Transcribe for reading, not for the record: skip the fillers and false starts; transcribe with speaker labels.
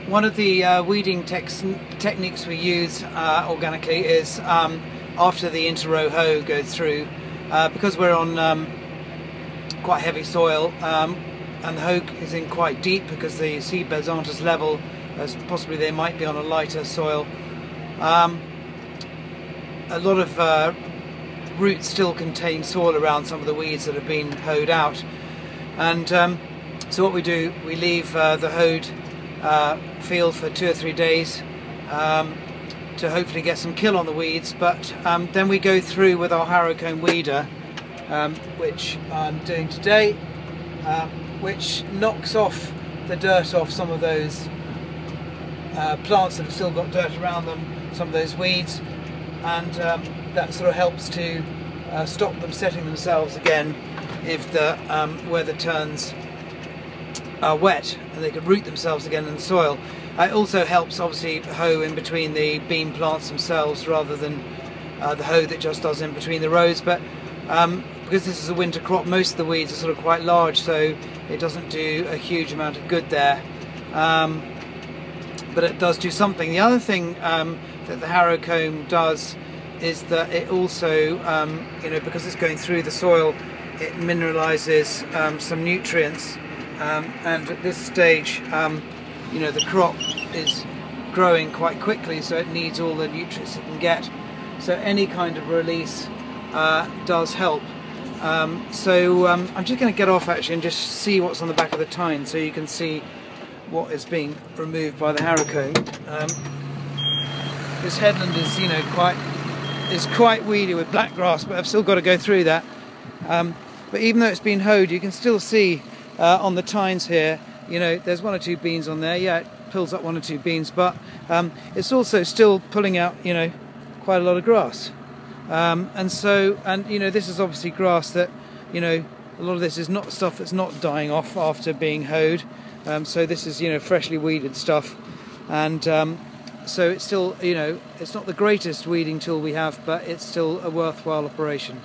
Speaker 1: One of the weeding techniques we use organically is after the inter-row hoe goes through, because we're on quite heavy soil and the hoe is in quite deep because the seed beds aren't as level as possibly they might be on a lighter soil. A lot of roots still contain soil around some of the weeds that have been hoed out, and so what we do, we leave the hoed field for 2 or 3 days to hopefully get some kill on the weeds, but then we go through with our harrow comb weeder, which I'm doing today, which knocks off the dirt off some of those plants that have still got dirt around them, some of those weeds, and that sort of helps to stop them setting themselves again if the weather turns wet, and they can root themselves again in the soil. It also helps obviously hoe in between the bean plants themselves rather than the hoe that just does in between the rows, but because this is a winter crop, most of the weeds are sort of quite large, so it doesn't do a huge amount of good there, but it does do something. The other thing that the harrow comb does is that it also, you know, because it's going through the soil, it mineralizes some nutrients, and at this stage, you know, the crop is growing quite quickly, so it needs all the nutrients it can get. So any kind of release does help. I'm just going to get off actually and just see what's on the back of the tine, so you can see what is being removed by the harrow comb. This headland is, you know, quite weedy with black grass, but I've still got to go through that. But even though it's been hoed, you can still see on the tines here, you know, there's 1 or 2 beans on there. Yeah, it pulls up 1 or 2 beans, but it's also still pulling out, you know, quite a lot of grass. And you know, this is obviously grass that, you know, a lot of this is not stuff that's not dying off after being hoed. So this is, you know, freshly weeded stuff, and so it's still, you know, it's not the greatest weeding tool we have, but it's still a worthwhile operation.